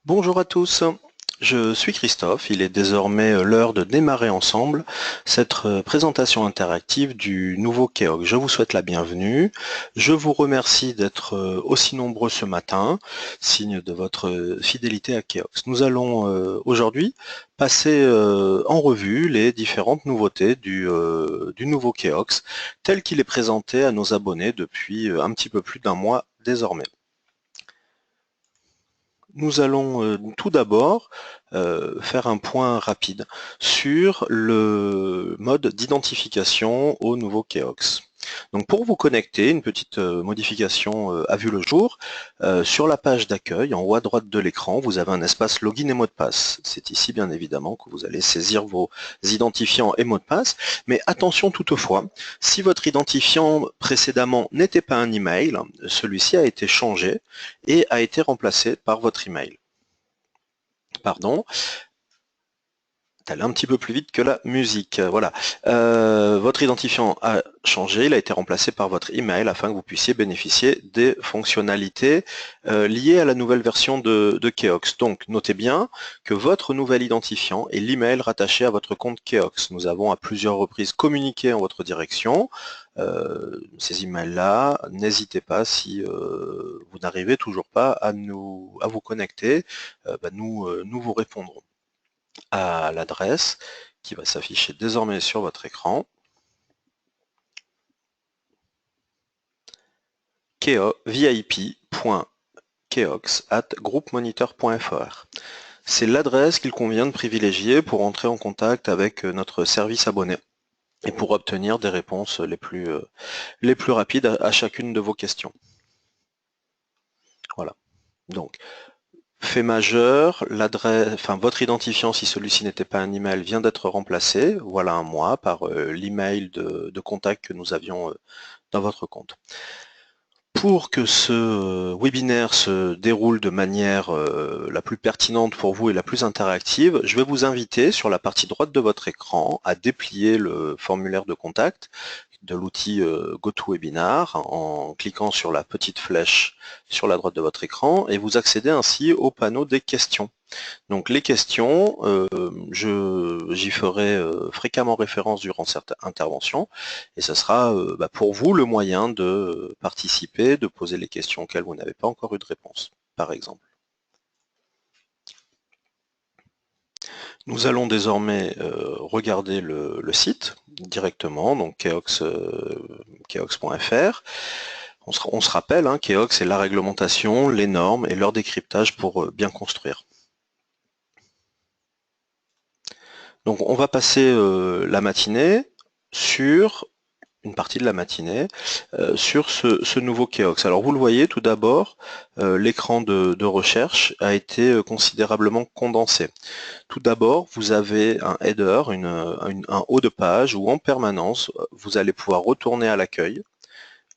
Bonjour à tous, je suis Christophe, il est désormais l'heure de démarrer ensemble cette présentation interactive du nouveau Keox. Je vous souhaite la bienvenue, je vous remercie d'être aussi nombreux ce matin, signe de votre fidélité à Keox. Nous allons aujourd'hui passer en revue les différentes nouveautés du nouveau Keox tel qu'il est présenté à nos abonnés depuis un petit peu plus d'un mois désormais. Nous allons tout d'abord faire un point rapide sur le mode d'identification au nouveau Keox. Donc pour vous connecter, une petite modification a vu le jour. Sur la page d'accueil, en haut à droite de l'écran, vous avez un espace login et mot de passe. C'est ici bien évidemment que vous allez saisir vos identifiants et mots de passe. Mais attention toutefois, si votre identifiant précédemment n'était pas un email, celui-ci a été changé et a été remplacé par votre email. Pardon, elle est un petit peu plus vite que la musique. Voilà. Votre identifiant a changé, il a été remplacé par votre email afin que vous puissiez bénéficier des fonctionnalités liées à la nouvelle version de Keox. Donc, notez bien que votre nouvel identifiant est l'email rattaché à votre compte Keox. Nous avons à plusieurs reprises communiqué en votre direction. Ces emails-là, n'hésitez pas si vous n'arrivez toujours pas à vous connecter, nous vous répondrons à l'adresse qui va s'afficher désormais sur votre écran, vip.keox@groupmonitor.fr. C'est l'adresse qu'il convient de privilégier pour entrer en contact avec notre service abonné et pour obtenir des réponses les plus rapides à chacune de vos questions. Voilà. Donc, fait majeur, votre identifiant, si celui-ci n'était pas un email, vient d'être remplacé, voilà un mois, par l'email de contact que nous avions dans votre compte. Pour que ce webinaire se déroule de manière la plus pertinente pour vous et la plus interactive, je vais vous inviter sur la partie droite de votre écran à déplier le formulaire de contact de l'outil GoToWebinar en cliquant sur la petite flèche sur la droite de votre écran et vous accédez ainsi au panneau des questions. Donc les questions, j'y ferai fréquemment référence durant cette intervention et ce sera pour vous le moyen de participer, de poser les questions auxquelles vous n'avez pas encore eu de réponse, par exemple. Nous allons désormais regarder le site directement, donc keox.fr. On se rappelle, hein, Keox, c'est la réglementation, les normes et leur décryptage pour bien construire. Donc on va passer la matinée sur une partie de la matinée sur ce nouveau Keox. Alors vous le voyez tout d'abord, l'écran de recherche a été considérablement condensé. Tout d'abord, vous avez un header, un haut de page où en permanence, vous allez pouvoir retourner à l'accueil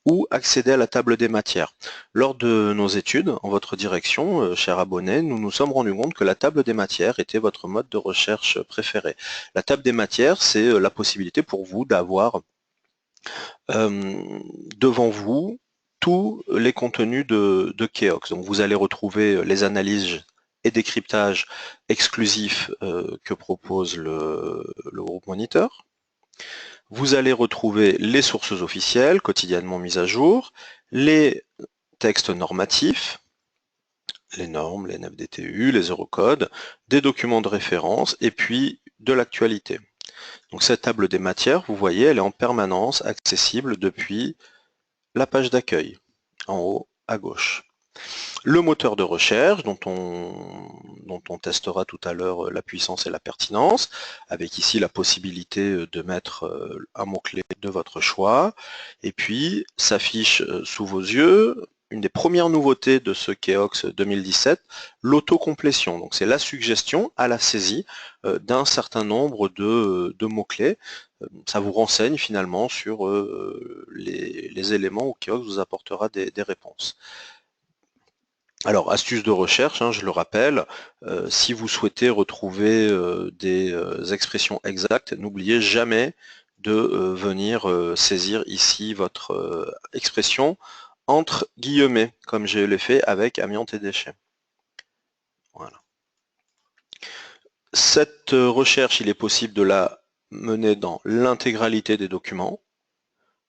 ou accéder à la table des matières. Lors de nos études, en votre direction, chers abonnés, nous nous sommes rendus compte que la table des matières était votre mode de recherche préféré. La table des matières, c'est la possibilité pour vous d'avoir devant vous tous les contenus de Keox. Donc vous allez retrouver les analyses et décryptages exclusifs que propose le groupe Monitor. Vous allez retrouver les sources officielles quotidiennement mises à jour, les textes normatifs, les normes, les NFDTU, les Eurocodes, des documents de référence et puis de l'actualité. Donc cette table des matières, vous voyez, elle est en permanence accessible depuis la page d'accueil, en haut à gauche. Le moteur de recherche, dont on testera tout à l'heure la puissance et la pertinence, avec ici la possibilité de mettre un mot-clé de votre choix, et puis s'affiche sous vos yeux une des premières nouveautés de ce Keox 2017, l'autocomplétion. Donc c'est la suggestion à la saisie d'un certain nombre de mots-clés. Ça vous renseigne finalement sur les éléments où Keox vous apportera des réponses. Alors, astuce de recherche, hein, je le rappelle, si vous souhaitez retrouver des expressions exactes, n'oubliez jamais de venir saisir ici votre expression entre guillemets, comme je l'ai fait avec amiante et déchets. Voilà. Cette recherche, il est possible de la mener dans l'intégralité des documents,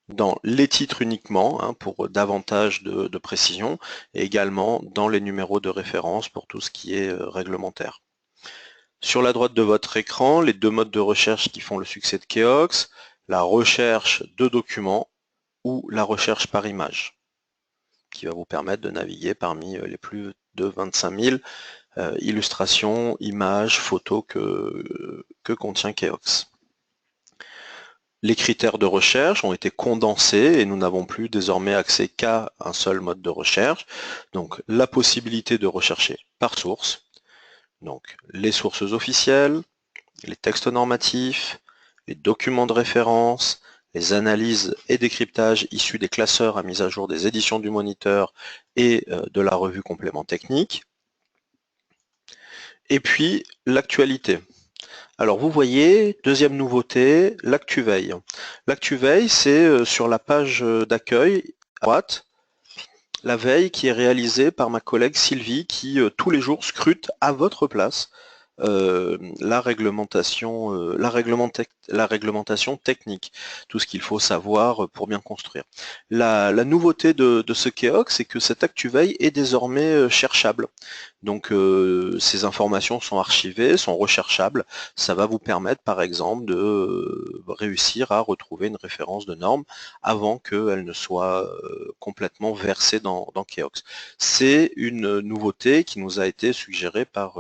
dans les titres uniquement, hein, pour davantage de précision, et également dans les numéros de référence pour tout ce qui est réglementaire. Sur la droite de votre écran, les deux modes de recherche qui font le succès de Keox, la recherche de documents ou la recherche par image, qui va vous permettre de naviguer parmi les plus de 25 000 illustrations, images, photos que contient Keox. Les critères de recherche ont été condensés et nous n'avons plus désormais accès qu'à un seul mode de recherche. Donc la possibilité de rechercher par source, donc les sources officielles, les textes normatifs, les documents de référence, les analyses et décryptages issus des classeurs à mise à jour des éditions du Moniteur et de la revue Complément Technique. Et puis l'actualité. Alors vous voyez, deuxième nouveauté, l'ActuVeille. L'ActuVeille, c'est sur la page d'accueil à droite, la veille qui est réalisée par ma collègue Sylvie qui tous les jours scrute à votre place la réglementation technique, tout ce qu'il faut savoir pour bien construire. La nouveauté de ce Keox, c'est que cette ActuVeille est désormais cherchable. Donc ces informations sont archivées, sont recherchables. Ça va vous permettre par exemple de réussir à retrouver une référence de norme avant qu'elle ne soit complètement versée dans Keox. C'est une nouveauté qui nous a été suggérée par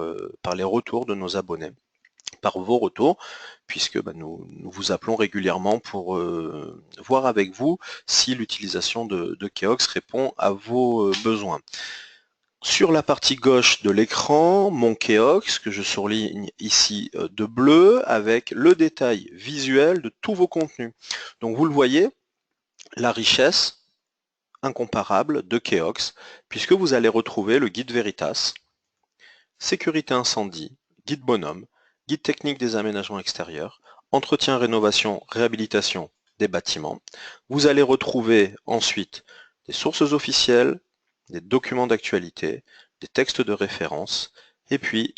les retours de nos abonnés, par vos retours, puisque nous vous appelons régulièrement pour voir avec vous si l'utilisation de Keox répond à vos besoins. Sur la partie gauche de l'écran, mon Keox, que je surligne ici de bleu, avec le détail visuel de tous vos contenus. Donc vous le voyez, la richesse incomparable de Keox, puisque vous allez retrouver le guide Veritas, sécurité incendie, guide bonhomme, guide technique des aménagements extérieurs, entretien, rénovation, réhabilitation des bâtiments. Vous allez retrouver ensuite des sources officielles, des documents d'actualité, des textes de référence, et puis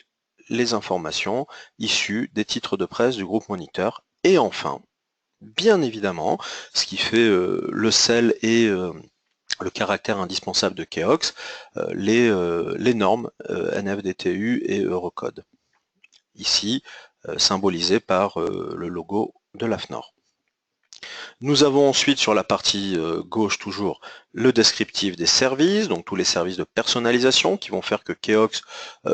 les informations issues des titres de presse du groupe Moniteur. Et enfin, bien évidemment, ce qui fait le sel et le caractère indispensable de Keox, les normes NFDTU et Eurocode. Ici, symbolisé par le logo de l'AFNOR. Nous avons ensuite sur la partie gauche toujours le descriptif des services, donc tous les services de personnalisation qui vont faire que Keox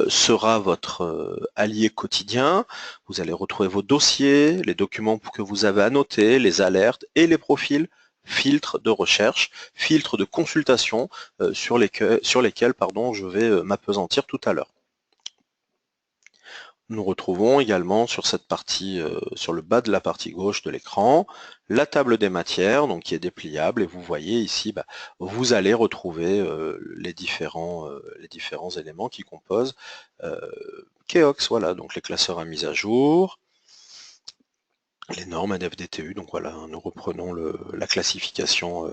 sera votre allié quotidien. Vous allez retrouver vos dossiers, les documents que vous avez annotés, les alertes et les profils, filtres de recherche, filtres de consultation sur lesquels je vais m'appesantir tout à l'heure. Nous retrouvons également sur cette partie, sur le bas de la partie gauche de l'écran, la table des matières, donc qui est dépliable, et vous voyez ici, vous allez retrouver les différents éléments qui composent Keox, voilà, donc les classeurs à mise à jour, les normes NFDTU, donc voilà, nous reprenons la classification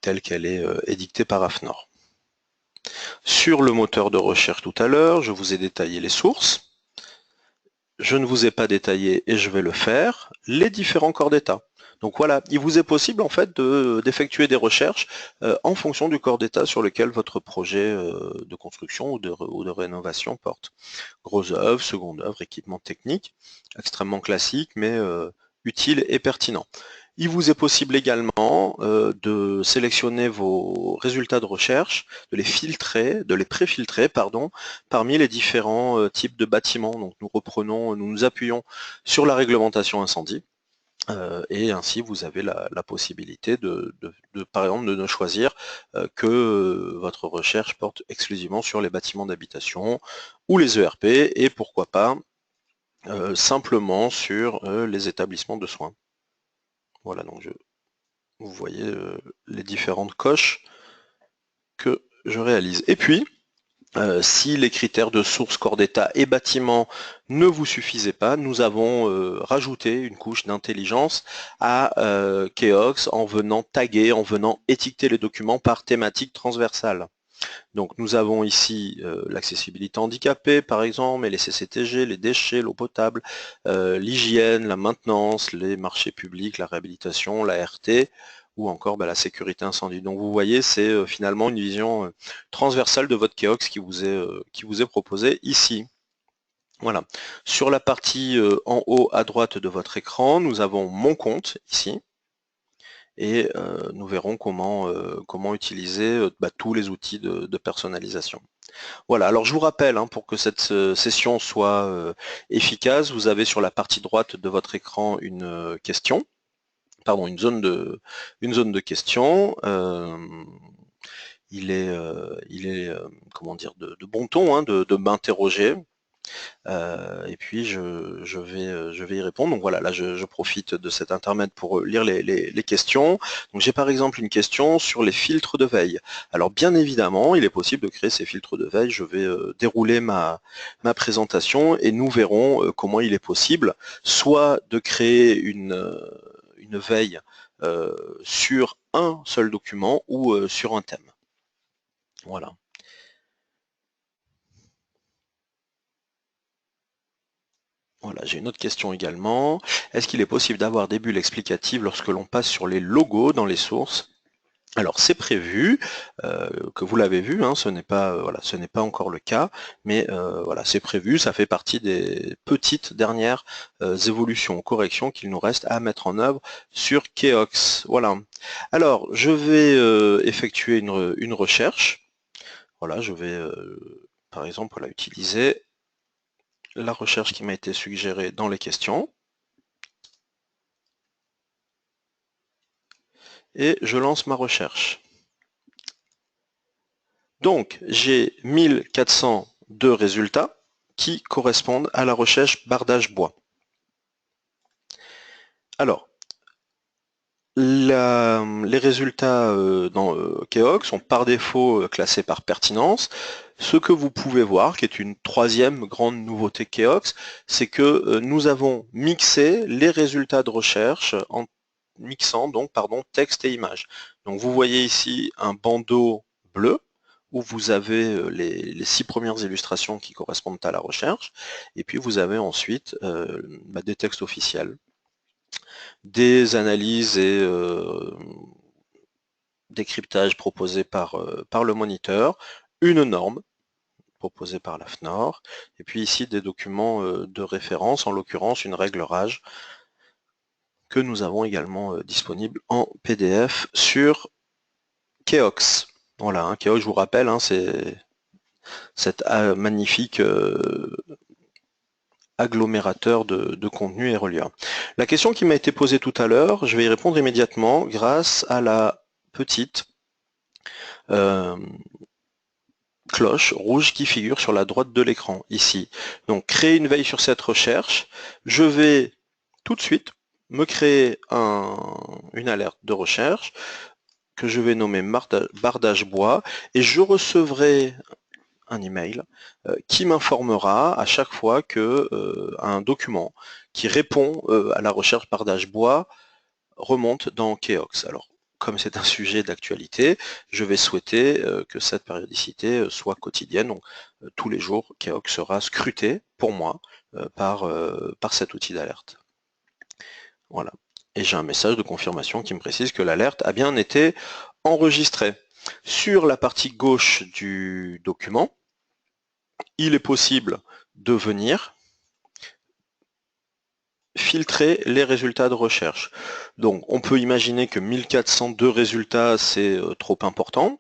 telle qu'elle est édictée par AFNOR. Sur le moteur de recherche tout à l'heure, je vous ai détaillé les sources. Je ne vous ai pas détaillé, et je vais le faire, les différents corps d'état. Donc voilà, il vous est possible en fait d'effectuer des recherches en fonction du corps d'état sur lequel votre projet de construction ou de rénovation porte. Grosse œuvre, seconde œuvre, équipement technique, extrêmement classique mais utile et pertinent. Il vous est possible également de sélectionner vos résultats de recherche, de les filtrer, de les préfiltrer, pardon, parmi les différents types de bâtiments. Donc nous nous appuyons sur la réglementation incendie. Et ainsi vous avez la possibilité par exemple de ne choisir que votre recherche porte exclusivement sur les bâtiments d'habitation ou les ERP et pourquoi pas simplement sur les établissements de soins. Voilà, donc vous voyez les différentes coches que je réalise. Et puis, si les critères de source, corps d'état et bâtiment ne vous suffisaient pas, nous avons rajouté une couche d'intelligence à Keox en venant taguer, en venant étiqueter les documents par thématique transversale. Donc nous avons ici l'accessibilité handicapée par exemple, et les CCTG, les déchets, l'eau potable, l'hygiène, la maintenance, les marchés publics, la réhabilitation, la RT, ou encore la sécurité incendie. Donc vous voyez, c'est finalement une vision transversale de votre Keox qui vous est proposée ici. Voilà. Sur la partie en haut à droite de votre écran, nous avons mon compte ici, et nous verrons comment utiliser tous les outils de personnalisation. Voilà, alors je vous rappelle, pour que cette session soit efficace, vous avez sur la partie droite de votre écran une question, pardon, une zone de questions. Il est comment dire, de bon ton de m'interroger. Et puis je vais y répondre. Donc voilà, là je profite de cet intermède pour lire les questions. Donc j'ai par exemple une question sur les filtres de veille. Alors bien évidemment, il est possible de créer ces filtres de veille. Je vais dérouler ma présentation et nous verrons comment il est possible soit de créer une veille sur un seul document ou sur un thème. Voilà. Voilà, j'ai une autre question également. Est-ce qu'il est possible d'avoir des bulles explicatives lorsque l'on passe sur les logos dans les sources? Alors c'est prévu, que vous l'avez vu, ce n'est pas encore le cas, mais voilà, c'est prévu, ça fait partie des petites dernières évolutions, corrections qu'il nous reste à mettre en œuvre sur Keox. Voilà. Alors je vais effectuer une recherche. Voilà, je vais par exemple utiliser la recherche qui m'a été suggérée dans les questions. Et je lance ma recherche. Donc, j'ai 1402 résultats qui correspondent à la recherche bardage bois. Alors, les résultats dans Keox sont par défaut classés par pertinence. Ce que vous pouvez voir, qui est une troisième grande nouveauté Keox, c'est que nous avons mixé les résultats de recherche en mixant donc texte et image. Donc vous voyez ici un bandeau bleu où vous avez les 6 premières illustrations qui correspondent à la recherche, et puis vous avez ensuite des textes officiels, des analyses et décryptages proposés par le moniteur, une norme proposée par la FNOR, et puis ici des documents de référence, en l'occurrence une règle RAGE, que nous avons également disponible en PDF sur Keox. Voilà, Keox, je vous rappelle, c'est cet magnifique agglomérateur de contenu et reliant. La question qui m'a été posée tout à l'heure, je vais y répondre immédiatement grâce à la petite cloche rouge qui figure sur la droite de l'écran, ici. Donc, créer une veille sur cette recherche. Je vais tout de suite me créer une alerte de recherche que je vais nommer bardage bois, et je recevrai un email qui m'informera à chaque fois que un document qui répond à la recherche bardage bois remonte dans Keox. Alors, comme c'est un sujet d'actualité, je vais souhaiter que cette périodicité soit quotidienne. Donc, tous les jours, Keox sera scruté pour moi par cet outil d'alerte. Voilà. Et j'ai un message de confirmation qui me précise que l'alerte a bien été enregistrée. Sur la partie gauche du document, il est possible de venir filtrer les résultats de recherche. Donc on peut imaginer que 1402 résultats c'est trop important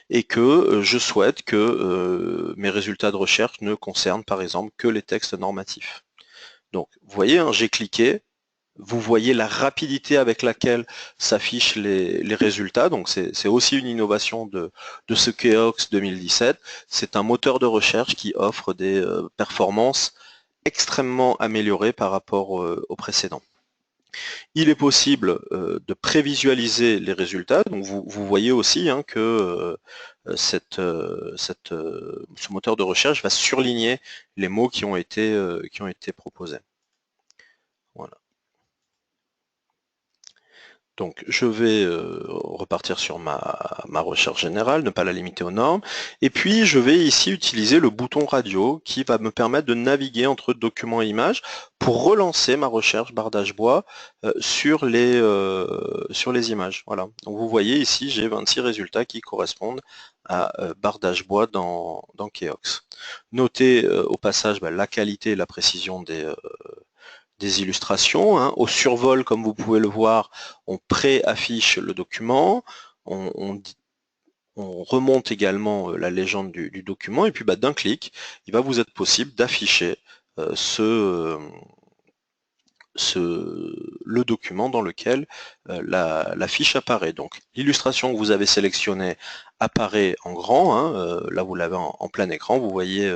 et que je souhaite que mes résultats de recherche ne concernent par exemple que les textes normatifs. Donc vous voyez, j'ai cliqué, vous voyez la rapidité avec laquelle s'affichent les résultats, donc c'est aussi une innovation de ce Keox 2017. C'est un moteur de recherche qui offre des performances extrêmement améliorées par rapport au précédent. Il est possible de prévisualiser les résultats, donc vous voyez aussi que ce moteur de recherche va surligner les mots qui ont été proposés. Voilà. Donc je vais repartir sur ma recherche générale, ne pas la limiter aux normes, et puis je vais ici utiliser le bouton radio qui va me permettre de naviguer entre documents et images pour relancer ma recherche bardage bois sur les images. Voilà. Donc vous voyez ici j'ai 26 résultats qui correspondent à bardage bois dans Keox. Notez au passage la qualité et la précision des illustrations. Hein. Au survol, comme vous pouvez le voir, on pré-affiche le document, on remonte également la légende du document, et puis d'un clic, il va vous être possible d'afficher le document dans lequel la fiche apparaît. Donc l'illustration que vous avez sélectionnée apparaît en grand, hein, là vous l'avez en plein écran, vous voyez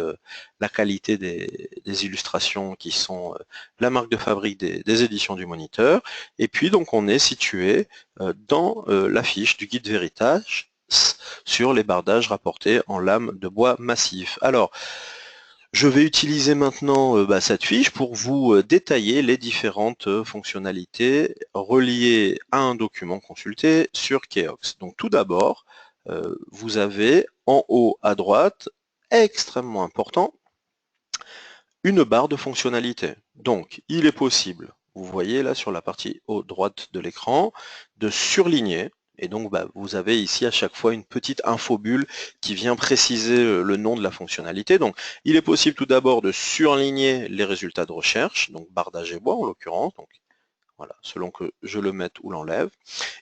la qualité des illustrations qui sont la marque de fabrique des éditions du Moniteur, et puis donc on est situé dans la fiche du guide Véritage sur les bardages rapportés en lame de bois massif. Alors, je vais utiliser maintenant cette fiche pour vous détailler les différentes fonctionnalités reliées à un document consulté sur Keox. Donc tout d'abord, vous avez en haut à droite, extrêmement important, une barre de fonctionnalités. Donc il est possible, vous voyez là sur la partie haut droite de l'écran, de surligner. Et donc vous avez ici à chaque fois une petite infobulle qui vient préciser le nom de la fonctionnalité. Donc il est possible tout d'abord de surligner les résultats de recherche, donc bardage et bois en l'occurrence, donc voilà, selon que je le mette ou l'enlève.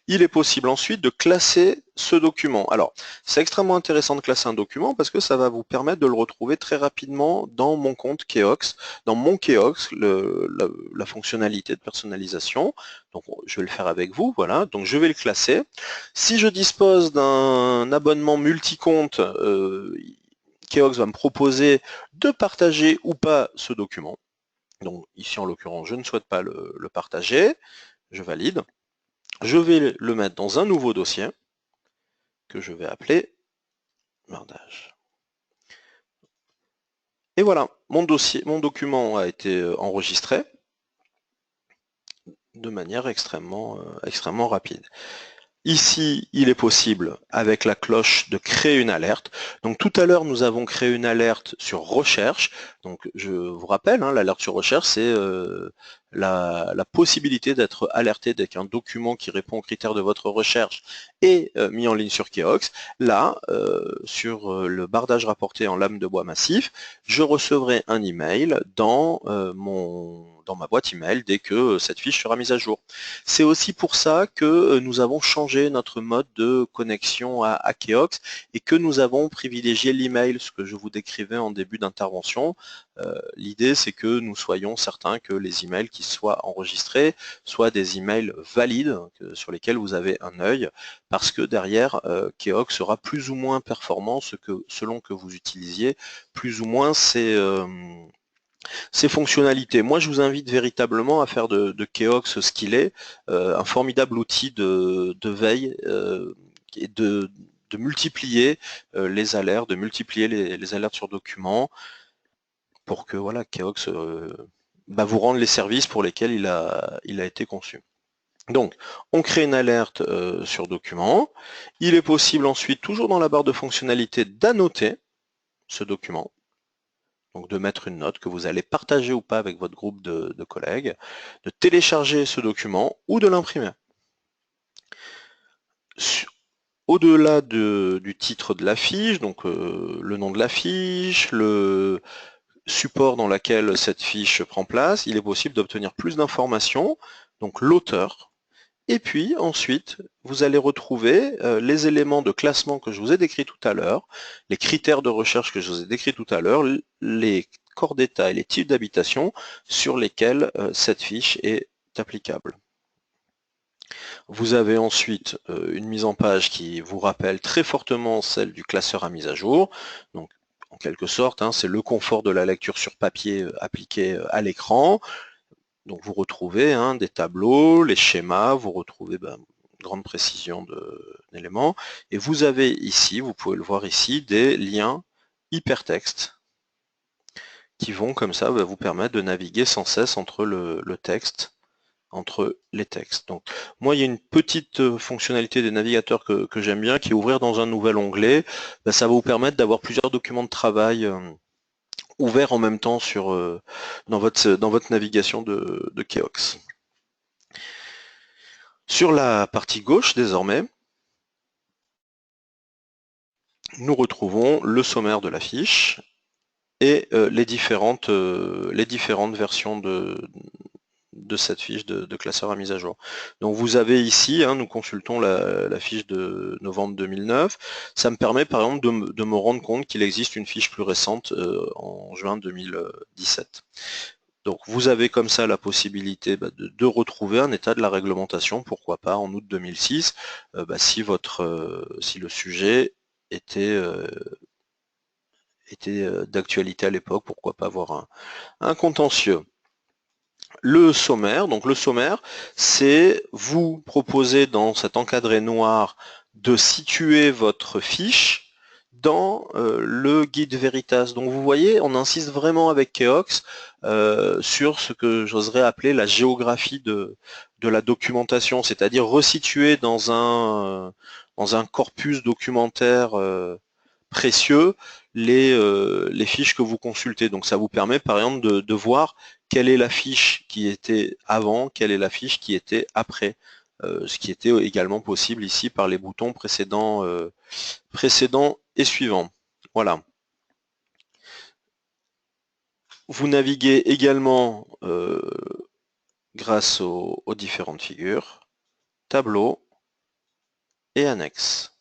Il est possible ensuite de classer ce document. Alors, c'est extrêmement intéressant de classer un document parce que ça va vous permettre de le retrouver très rapidement dans mon compte Keox. Dans mon Keox, la fonctionnalité de personnalisation, donc je vais le faire avec vous, voilà, donc je vais le classer. Si je dispose d'un abonnement multi-compte, Keox va me proposer de partager ou pas ce document. Donc ici en l'occurrence, je ne souhaite pas le partager, je valide. Je vais le mettre dans un nouveau dossier que je vais appeler bardage. Et voilà, mon document a été enregistré de manière extrêmement rapide. Ici, il est possible, avec la cloche, de créer une alerte. Donc tout à l'heure, nous avons créé une alerte sur recherche. Donc je vous rappelle, hein, l'alerte sur recherche, c'est la possibilité d'être alerté dès qu'un document qui répond aux critères de votre recherche est mis en ligne sur Keox. Là, sur le bardage rapporté en lame de bois massif, je recevrai un email dans ma boîte email dès que cette fiche sera mise à jour. C'est aussi pour ça que nous avons changé notre mode de connexion à Keox et que nous avons privilégié l'email, ce que je vous décrivais en début d'intervention. L'idée, c'est que nous soyons certains que les emails qui soient enregistrés soient des emails valides sur lesquels vous avez un œil, parce que derrière, Keox sera plus ou moins performant selon que vous utilisiez plus ou moins ces fonctionnalités. Moi, je vous invite véritablement à faire de Keox ce qu'il est, un formidable outil de veille et de multiplier les alertes, de multiplier les alertes sur documents pour que voilà, Keox vous rende les services pour lesquels il a été conçu. Donc, on crée une alerte sur document. Il est possible ensuite, toujours dans la barre de fonctionnalité, d'annoter ce document. Donc de mettre une note que vous allez partager ou pas avec votre groupe de collègues, de télécharger ce document ou de l'imprimer. Au-delà du titre de la fiche, donc le nom de la fiche, le support dans lequel cette fiche prend place, il est possible d'obtenir plus d'informations, donc l'auteur, et puis ensuite, vous allez retrouver les éléments de classement que je vous ai décrits tout à l'heure, les critères de recherche que je vous ai décrits tout à l'heure, les corps d'état et les types d'habitation sur lesquels cette fiche est applicable. Vous avez ensuite une mise en page qui vous rappelle très fortement celle du classeur à mise à jour. Donc, en quelque sorte, hein, c'est le confort de la lecture sur papier appliqué à l'écran. Donc vous retrouvez des tableaux, les schémas, vous retrouvez une grande précision d'éléments. Et vous avez ici, vous pouvez le voir ici, des liens hypertextes qui vont comme ça vous permettre de naviguer sans cesse entre le texte entre les textes. Donc, moi, il y a une petite fonctionnalité des navigateurs que j'aime bien, qui est ouvrir dans un nouvel onglet. Ben, ça va vous permettre d'avoir plusieurs documents de travail ouverts en même temps dans votre navigation de Keox. Sur la partie gauche, désormais, nous retrouvons le sommaire de la fiche et les différentes versions de cette fiche de classeur à mise à jour. Donc vous avez ici, nous consultons la fiche de novembre 2009, ça me permet par exemple de me rendre compte qu'il existe une fiche plus récente en juin 2017. Donc vous avez comme ça la possibilité de retrouver un état de la réglementation, pourquoi pas en août 2006, si le sujet était d'actualité à l'époque, pourquoi pas avoir un contentieux. Le sommaire, c'est vous proposer dans cet encadré noir de situer votre fiche dans le guide Veritas. Donc vous voyez, on insiste vraiment avec Keox sur ce que j'oserais appeler la géographie de la documentation, c'est-à-dire resituer dans un corpus documentaire précieux les fiches que vous consultez. Donc ça vous permet par exemple de voir quelle est la fiche qui était avant, quelle est la fiche qui était après. Ce qui était également possible ici par les boutons précédents et suivants. Voilà. Vous naviguez également grâce aux différentes figures, tableaux et annexes.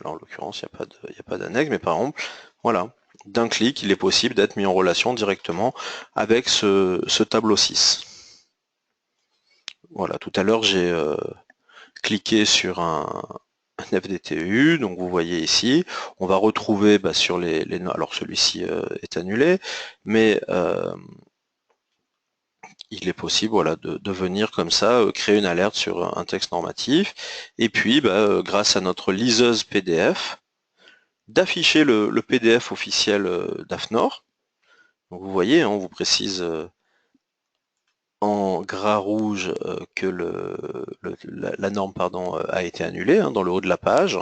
Là, en l'occurrence, il n'y a pas d'annexe, mais par exemple, voilà, d'un clic, il est possible d'être mis en relation directement avec ce tableau 6. Voilà, tout à l'heure, j'ai cliqué sur un FDTU, donc vous voyez ici, on va retrouver sur les alors celui-ci est annulé, mais il est possible de venir comme ça créer une alerte sur un texte normatif, et puis grâce à notre liseuse PDF, d'afficher le PDF officiel d'AFNOR. Donc vous voyez, on vous précise en gras rouge que la norme a été annulée dans le haut de la page.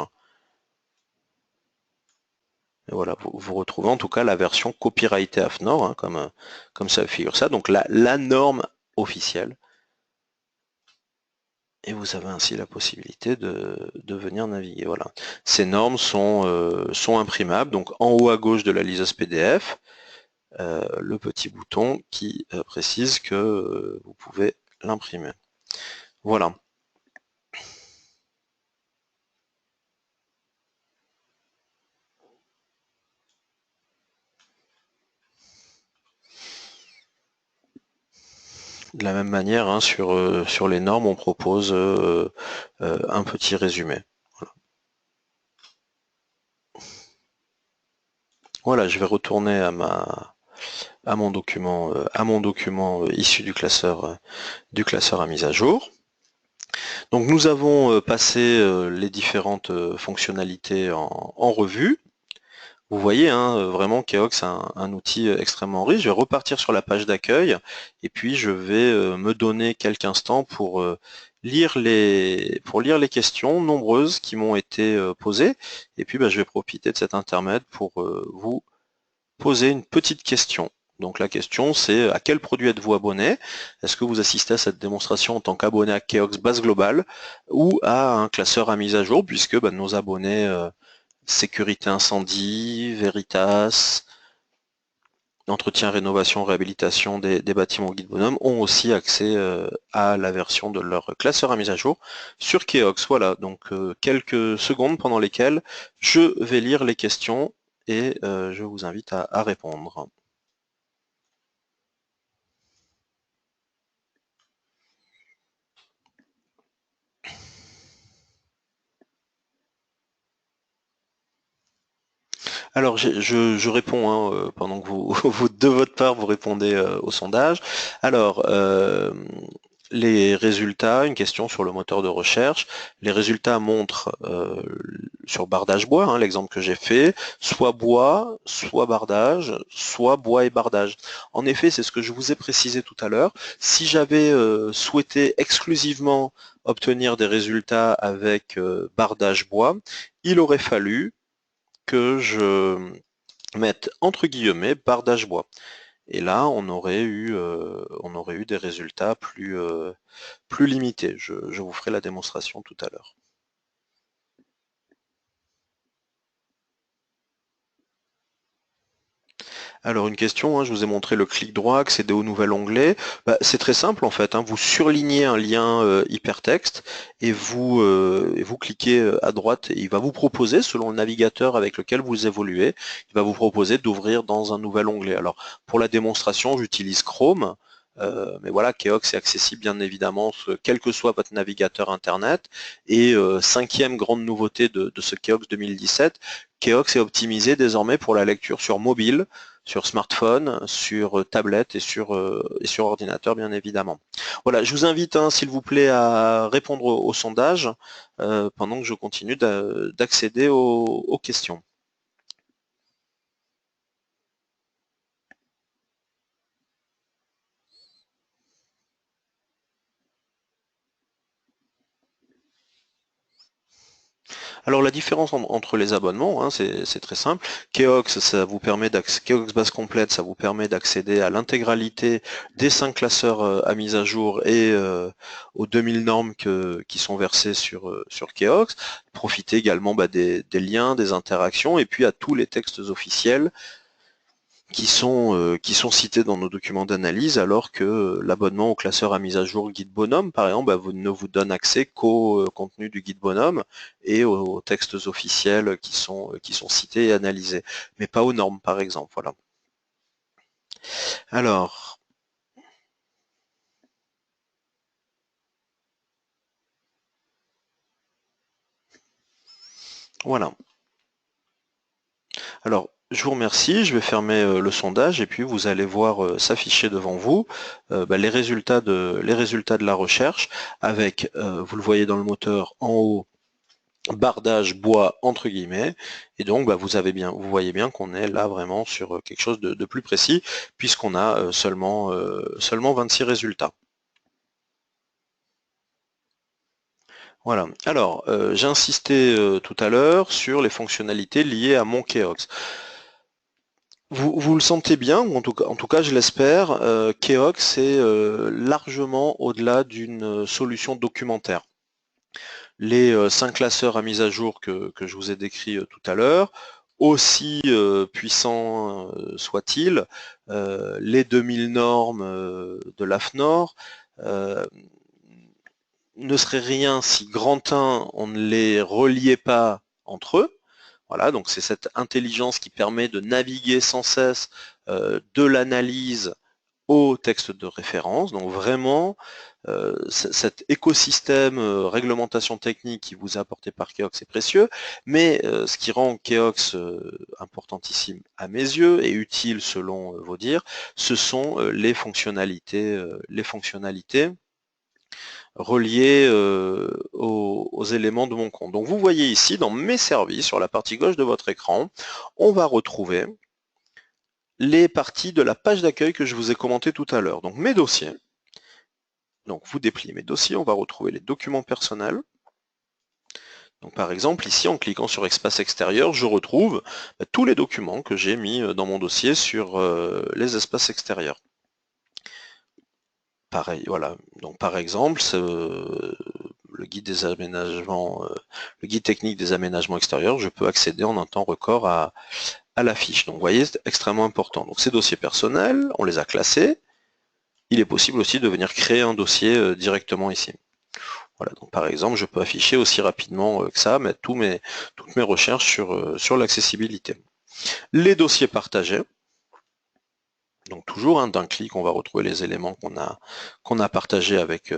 Et voilà, vous retrouvez en tout cas la version copyrightée AFNOR, comme ça figure ça, donc la norme officielle. Et vous avez ainsi la possibilité de venir naviguer. Voilà. Ces normes sont imprimables, donc en haut à gauche de la liseuse PDF, le petit bouton qui précise que vous pouvez l'imprimer. Voilà. De la même manière, sur les normes, on propose un petit résumé. Voilà, je vais retourner à mon document issu du classeur à mise à jour. Donc nous avons passé les différentes fonctionnalités en revue. Vous voyez, vraiment Keox est un outil extrêmement riche. Je vais repartir sur la page d'accueil et puis je vais me donner quelques instants pour lire les questions nombreuses qui m'ont été posées. Et puis je vais profiter de cet intermède pour vous poser une petite question. Donc la question c'est à quel produit êtes-vous abonné? Est-ce que vous assistez à cette démonstration en tant qu'abonné à Keox base globale ou à un classeur à mise à jour, puisque nos abonnés sécurité incendie, Veritas, entretien, rénovation, réhabilitation des bâtiments guide bonhomme ont aussi accès à la version de leur classeur à mise à jour sur Keox. Voilà, donc quelques secondes pendant lesquelles je vais lire les questions et je vous invite à répondre. Alors je réponds pendant que vous de votre part vous répondez au sondage. Alors les résultats, une question sur le moteur de recherche. Les résultats montrent sur bardage bois, hein, l'exemple que j'ai fait, soit bois, soit bardage, soit bois et bardage. En effet, c'est ce que je vous ai précisé tout à l'heure. Si j'avais souhaité exclusivement obtenir des résultats avec bardage bois, il aurait fallu que je mette entre guillemets bardage bois. Et là, on aurait eu des résultats plus limités. Je vous ferai la démonstration tout à l'heure. Alors une question, hein, je vous ai montré le clic droit, accéder au nouvel onglet. Bah, c'est très simple en fait, hein, vous surlignez un lien hypertexte et vous cliquez à droite et il va vous proposer, selon le navigateur avec lequel vous évoluez, il va vous proposer d'ouvrir dans un nouvel onglet. Alors pour la démonstration, j'utilise Chrome. Mais voilà, Keox est accessible bien évidemment, quel que soit votre navigateur internet. Et cinquième grande nouveauté de ce Keox 2017, Keox est optimisé désormais pour la lecture sur mobile, sur smartphone, sur tablette et sur ordinateur bien évidemment. Voilà, je vous invite s'il vous plaît à répondre au sondage pendant que je continue d'accéder aux questions. Alors la différence entre les abonnements, hein, c'est très simple. Keox, Keox base complète, ça vous permet d'accéder à l'intégralité des 5 classeurs à mise à jour et aux 2000 normes qui sont versées sur Keox. Profitez également des liens, des interactions et puis à tous les textes officiels qui sont cités dans nos documents d'analyse, alors que l'abonnement au classeur à mise à jour Guide Bonhomme, par exemple, ne vous donne accès qu'au contenu du Guide Bonhomme et aux textes officiels qui sont cités et analysés, mais pas aux normes, par exemple. Voilà. Alors, voilà. Alors, je vous remercie, je vais fermer le sondage et puis vous allez voir s'afficher devant vous les résultats de la recherche avec, vous le voyez dans le moteur en haut, bardage bois entre guillemets, et donc vous voyez bien qu'on est là vraiment sur quelque chose de plus précis puisqu'on a seulement 26 résultats. Voilà. Alors, j'ai insisté tout à l'heure sur les fonctionnalités liées à mon Keox. Vous le sentez bien, ou en tout cas je l'espère, Keox est largement au-delà d'une solution documentaire. Les 5 classeurs à mise à jour que je vous ai décrits tout à l'heure, aussi puissants soient-ils, les 2000 normes de l'AFNOR ne seraient rien si grand 1, on ne les reliait pas entre eux. Voilà, donc c'est cette intelligence qui permet de naviguer sans cesse de l'analyse au texte de référence. Donc vraiment, cet écosystème réglementation technique qui vous est apporté par Keox est précieux, mais ce qui rend Keox importantissime à mes yeux et utile selon vos dires, ce sont les fonctionnalités reliées aux éléments de mon compte. Donc vous voyez ici, dans mes services, sur la partie gauche de votre écran, on va retrouver les parties de la page d'accueil que je vous ai commentées tout à l'heure. Donc mes dossiers. Donc vous dépliez mes dossiers, on va retrouver les documents personnels. Donc par exemple, ici, en cliquant sur Espace extérieur, je retrouve tous les documents que j'ai mis dans mon dossier sur les espaces extérieurs. Pareil, voilà. Donc par exemple, le guide des aménagements, le guide technique des aménagements extérieurs, je peux accéder en un temps record à la fiche. Donc vous voyez, c'est extrêmement important. Donc ces dossiers personnels, on les a classés. Il est possible aussi de venir créer un dossier directement ici. Voilà, donc par exemple, je peux afficher aussi rapidement que ça, mettre toutes mes recherches sur l'accessibilité. Les dossiers partagés. Donc toujours, d'un clic, on va retrouver les éléments qu'on a partagés avec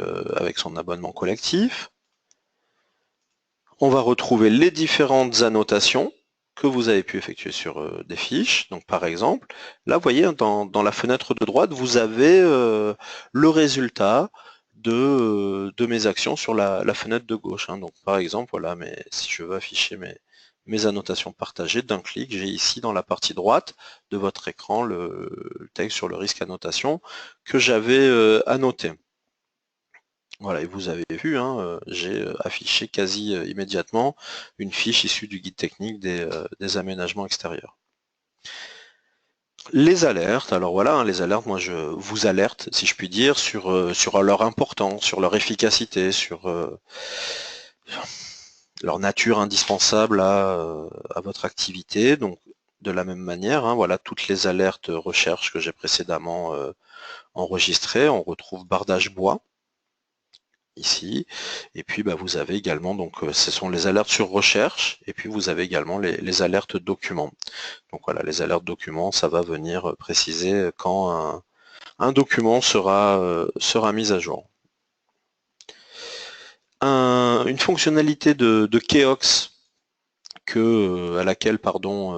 son abonnement collectif. On va retrouver les différentes annotations que vous avez pu effectuer sur des fiches. Donc par exemple, là, vous voyez, dans la fenêtre de droite, vous avez le résultat de mes actions sur la fenêtre de gauche. Donc par exemple, voilà, si je veux afficher mes annotations partagées d'un clic. J'ai ici dans la partie droite de votre écran le texte sur le risque annotation que j'avais annoté. Voilà, et vous avez vu, hein, j'ai affiché quasi immédiatement une fiche issue du guide technique des aménagements extérieurs. Les alertes, alors voilà, hein, les alertes, moi je vous alerte, si je puis dire, sur leur importance, sur leur efficacité, sur leur nature indispensable à votre activité. Donc de la même manière, hein, voilà toutes les alertes recherche que j'ai précédemment enregistrées. On retrouve bardage bois ici, et puis bah, vous avez également, donc ce sont les alertes sur recherche, et puis vous avez également les alertes documents. Donc voilà, les alertes documents, ça va venir préciser quand un document sera mis à jour. Une fonctionnalité de Keox à laquelle, pardon,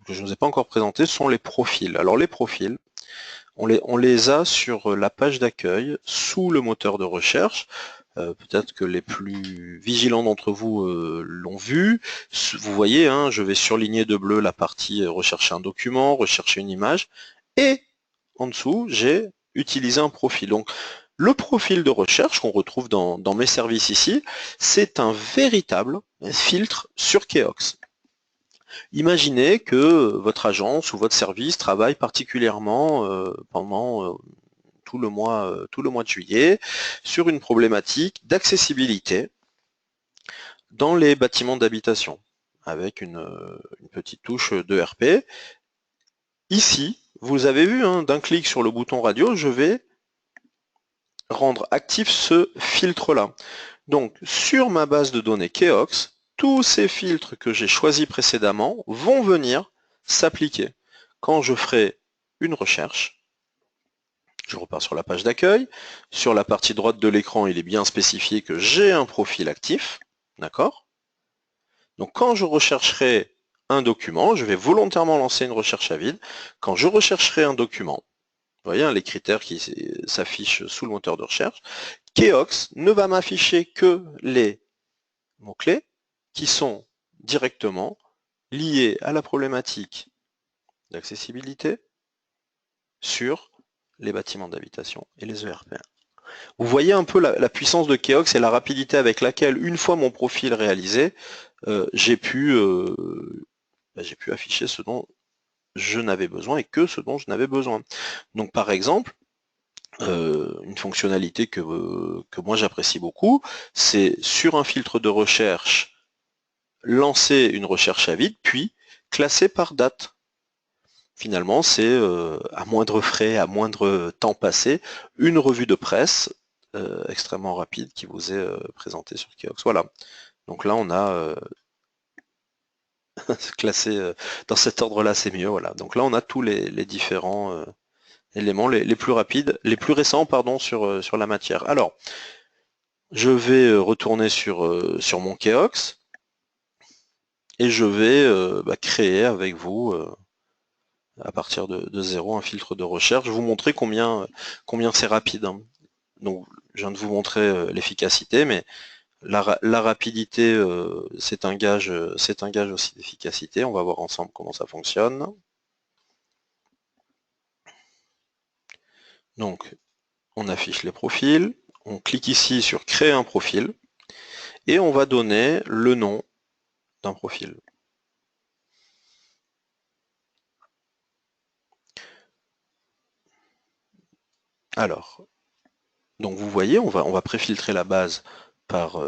que je ne vous ai pas encore présenté, sont les profils. Alors les profils, on les a sur la page d'accueil, sous le moteur de recherche. Peut-être que les plus vigilants d'entre vous l'ont vu. Vous voyez, hein, je vais surligner de bleu la partie rechercher un document, rechercher une image, et en dessous, j'ai utilisé un profil. Donc, le profil de recherche qu'on retrouve dans mes services ici, c'est un véritable filtre sur Keox. Imaginez que votre agence ou votre service travaille particulièrement pendant tout le mois de juillet sur une problématique d'accessibilité dans les bâtiments d'habitation avec une petite touche d'ERP. Ici, vous avez vu, hein, d'un clic sur le bouton radio, je vais rendre actif ce filtre-là. Donc, sur ma base de données Keox, tous ces filtres que j'ai choisis précédemment vont venir s'appliquer. Quand je ferai une recherche, je repars sur la page d'accueil. Sur la partie droite de l'écran, il est bien spécifié que j'ai un profil actif. D'accord? Donc, quand je rechercherai un document, je vais volontairement lancer une recherche à vide. Quand je rechercherai un document, vous voyez, hein, les critères qui s'affichent sous le moteur de recherche, Keox ne va m'afficher que les mots-clés qui sont directement liés à la problématique d'accessibilité sur les bâtiments d'habitation et les ERP. Vous voyez un peu la puissance de Keox et la rapidité avec laquelle, une fois mon profil réalisé, j'ai pu afficher ce dont je n'avais besoin et que ce dont je n'avais besoin. Donc par exemple, une fonctionnalité que moi j'apprécie beaucoup, c'est sur un filtre de recherche, lancer une recherche à vide, puis classer par date. Finalement, c'est à moindre frais, à moindre temps passé, une revue de presse extrêmement rapide qui vous est présentée sur Keox. Voilà. Donc là, on a classé dans cet ordre-là, c'est mieux. Voilà. Donc là, on a tous les différents éléments les plus rapides, les plus récents, pardon, sur la matière. Alors, je vais retourner sur mon Keox et je vais créer avec vous à partir de zéro un filtre de recherche. Je vais vous montrer combien c'est rapide, hein. Donc, je viens de vous montrer l'efficacité, mais la rapidité, c'est un gage aussi d'efficacité. On va voir ensemble comment ça fonctionne. Donc, on affiche les profils, on clique ici sur créer un profil, et on va donner le nom d'un profil. Alors, donc vous voyez, on va préfiltrer la base par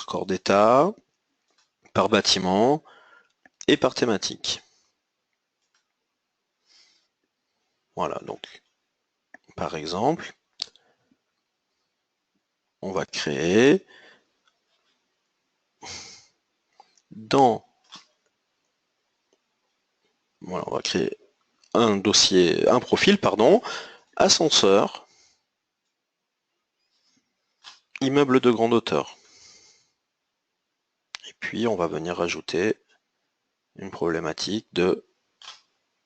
corps d'état, par bâtiment et par thématique. Voilà, donc par exemple, on va créer voilà, on va créer un dossier, un profil, pardon, ascenseur, immeuble de grande hauteur. Et puis on va venir rajouter une problématique de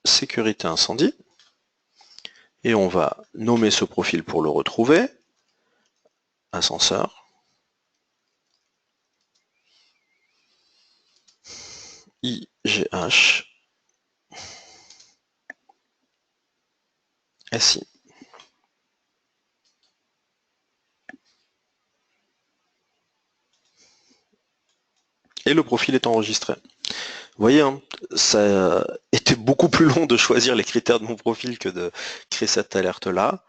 sécurité incendie. Et on va nommer ce profil pour le retrouver, ascenseur. IGH SI. Et le profil est enregistré. Vous voyez, hein, ça était beaucoup plus long de choisir les critères de mon profil que de créer cette alerte-là.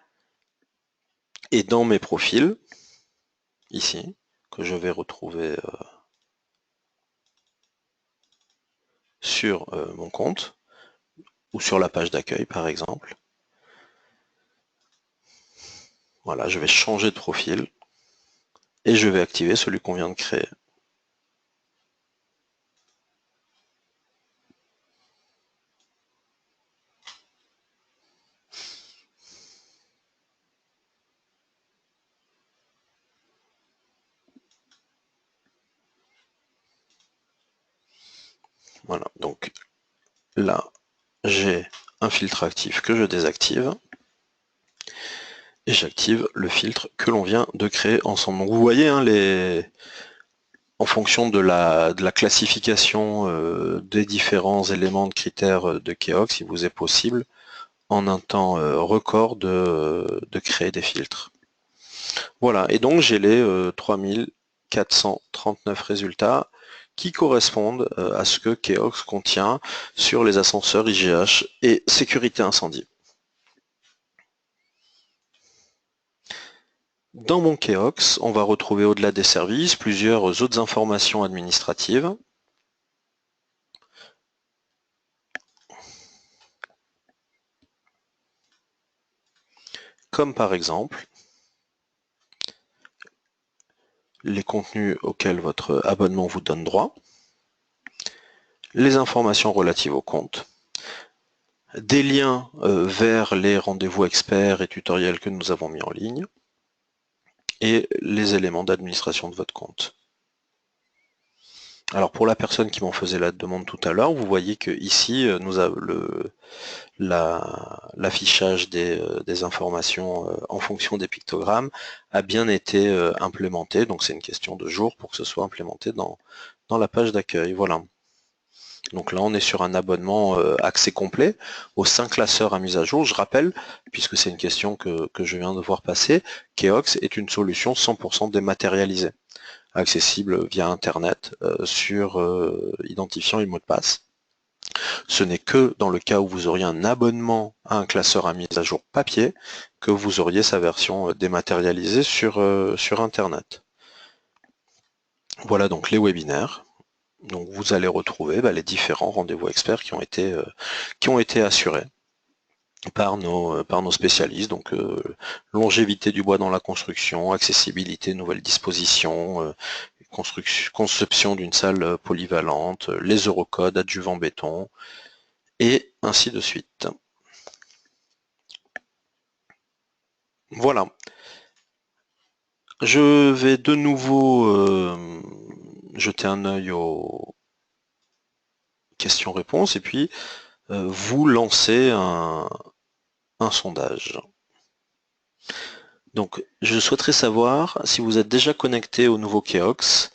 Et dans mes profils, ici, que je vais retrouver sur mon compte, ou sur la page d'accueil par exemple, voilà, je vais changer de profil, et je vais activer celui qu'on vient de créer. Voilà, donc là, j'ai un filtre actif que je désactive, et j'active le filtre que l'on vient de créer ensemble. Donc vous voyez, hein, en fonction de la classification des différents éléments de critères de Keox, il vous est possible, en un temps record, de créer des filtres. Voilà, et donc j'ai les 3439 résultats qui correspondent à ce que Keox contient sur les ascenseurs IGH et sécurité incendie. Dans mon Keox, on va retrouver au-delà des services plusieurs autres informations administratives. Comme par exemple les contenus auxquels votre abonnement vous donne droit, les informations relatives au compte, des liens vers les rendez-vous experts et tutoriels que nous avons mis en ligne, et les éléments d'administration de votre compte. Alors pour la personne qui m'en faisait la demande tout à l'heure, vous voyez que ici nous avons l'affichage des informations en fonction des pictogrammes a bien été implémenté, donc c'est une question de jours pour que ce soit implémenté dans la page d'accueil. Voilà. Donc là on est sur un abonnement accès complet aux 5 classeurs à mise à jour. Je rappelle, puisque c'est une question que je viens de voir passer, Keox est une solution 100% dématérialisée, accessible via internet sur identifiant et mot de passe. Ce n'est que dans le cas où vous auriez un abonnement à un classeur à mise à jour papier que vous auriez sa version dématérialisée sur internet. Voilà donc les webinaires. Donc vous allez retrouver les différents rendez-vous experts qui ont été assurés par nos spécialistes, donc longévité du bois dans la construction, accessibilité, nouvelles dispositions, conception d'une salle polyvalente, les eurocodes, adjuvants béton, et ainsi de suite. Voilà. Je vais de nouveau jeter un œil aux questions-réponses et puis vous lancer un sondage. Donc, je souhaiterais savoir si vous êtes déjà connecté au nouveau Keox.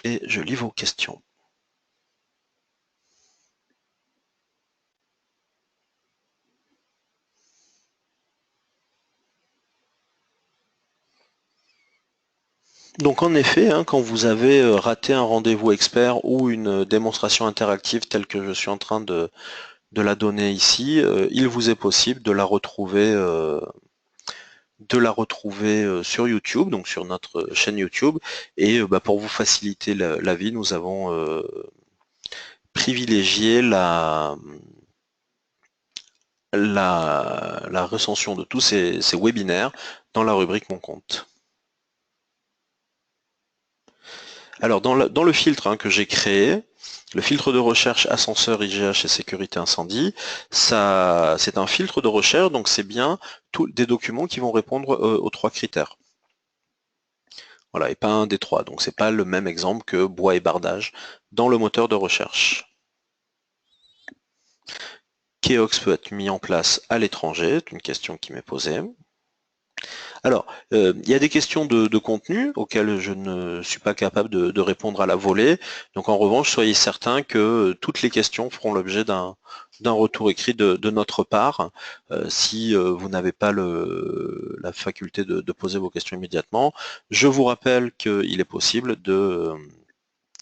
Et je lis vos questions. Donc en effet, hein, quand vous avez raté un rendez-vous expert ou une démonstration interactive telle que je suis en train de la donner ici, il vous est possible de la retrouver sur YouTube, donc sur notre chaîne YouTube. Et pour vous faciliter la vie, nous avons privilégié la recension de tous ces webinaires dans la rubrique Mon compte. Alors dans le filtre que j'ai créé, le filtre de recherche ascenseur IGH et sécurité incendie, c'est un filtre de recherche, donc c'est bien des documents qui vont répondre aux 3 critères. Voilà, et pas un des 3, donc c'est pas le même exemple que bois et bardage dans le moteur de recherche. Keox peut être mis en place à l'étranger, c'est une question qui m'est posée. Alors, il y a des questions de contenu auxquelles je ne suis pas capable de répondre à la volée. Donc en revanche, soyez certains que toutes les questions feront l'objet d'un retour écrit de notre part. Si vous n'avez pas la faculté de poser vos questions immédiatement, je vous rappelle qu'il est possible de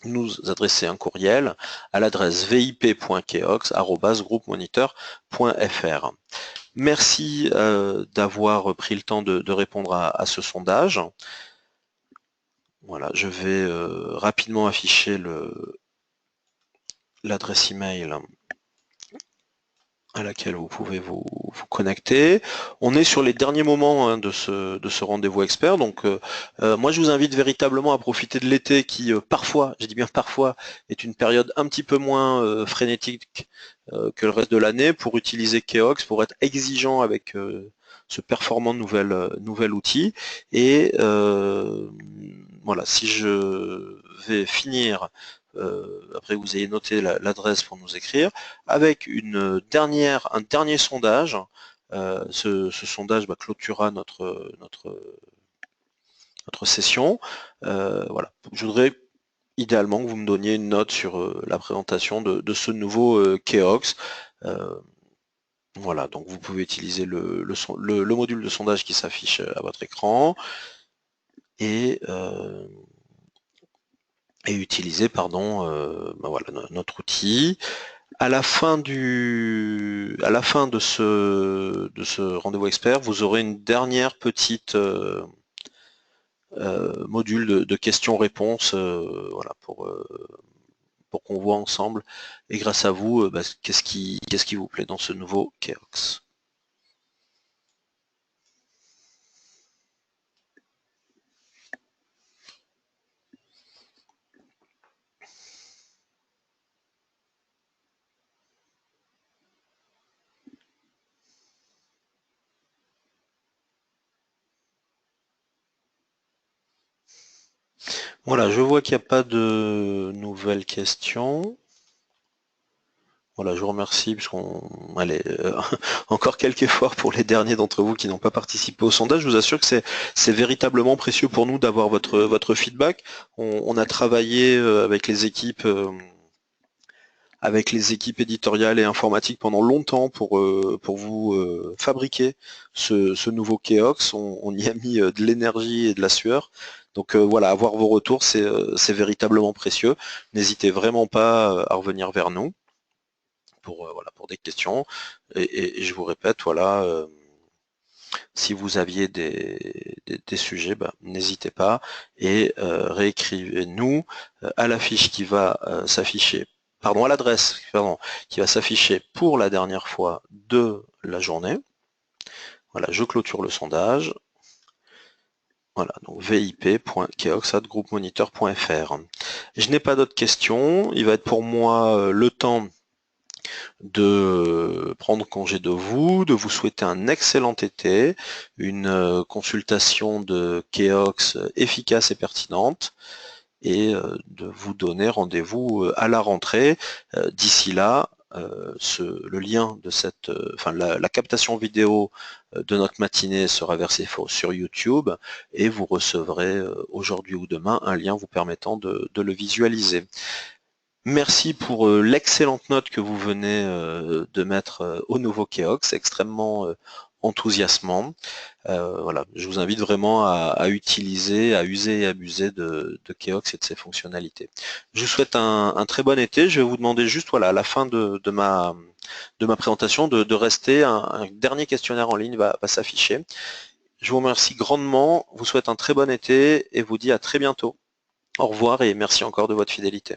nous adresser un courriel à l'adresse vip.keox@groupemoniteur.fr. Merci d'avoir pris le temps de répondre à ce sondage. Voilà, je vais rapidement afficher l'adresse email à laquelle vous pouvez vous connecter. On est sur les derniers moments de ce rendez-vous expert, donc moi je vous invite véritablement à profiter de l'été qui parfois, je dis bien parfois, est une période un petit peu moins frénétique que le reste de l'année pour utiliser Keox, pour être exigeant avec ce performant nouvel outil. Et voilà, si je vais finir après que vous ayez noté l'adresse pour nous écrire, avec un dernier sondage. Ce sondage clôturera notre session. Voilà. Je voudrais idéalement que vous me donniez une note sur la présentation de ce nouveau Keox. Voilà, donc vous pouvez utiliser le module de sondage qui s'affiche à votre écran et utiliser voilà, notre outil. À la fin de ce rendez-vous expert, vous aurez une dernière petite module de questions-réponses, voilà, pour qu'on voit ensemble, et grâce à vous, qu'est-ce qui vous plaît dans ce nouveau Keox. Voilà, je vois qu'il n'y a pas de nouvelles questions. Voilà, je vous remercie, puisqu'on allez encore quelques efforts pour les derniers d'entre vous qui n'ont pas participé au sondage. Je vous assure que c'est véritablement précieux pour nous d'avoir votre feedback. On a travaillé avec les équipes éditoriales et informatiques pendant longtemps pour vous fabriquer ce nouveau Keox. On y a mis de l'énergie et de la sueur. Donc voilà, avoir vos retours, c'est véritablement précieux. N'hésitez vraiment pas à revenir vers nous pour des questions. Et je vous répète, voilà, si vous aviez des sujets, n'hésitez pas et réécrivez-nous à l'affiche qui va s'afficher, pardon, à l'adresse qui va s'afficher pour la dernière fois de la journée. Voilà, je clôture le sondage. Voilà, donc vip.keox@groupemoniteur.fr. Je n'ai pas d'autres questions. Il va être pour moi le temps de prendre congé de vous souhaiter un excellent été, une consultation de Keox efficace et pertinente, et de vous donner rendez-vous à la rentrée. D'ici là, le lien de la captation vidéo de notre matinée sera versée sur YouTube et vous recevrez aujourd'hui ou demain un lien vous permettant de le visualiser. Merci pour l'excellente note que vous venez de mettre au nouveau Keox, extrêmement enthousiasmant. Voilà, je vous invite vraiment à utiliser, à user et abuser de Keox et de ses fonctionnalités. Je vous souhaite un très bon été. Je vais vous demander juste, voilà, à la fin de ma présentation, de rester. Un dernier questionnaire en ligne va s'afficher. Je vous remercie grandement, vous souhaite un très bon été et vous dis à très bientôt. Au revoir et merci encore de votre fidélité.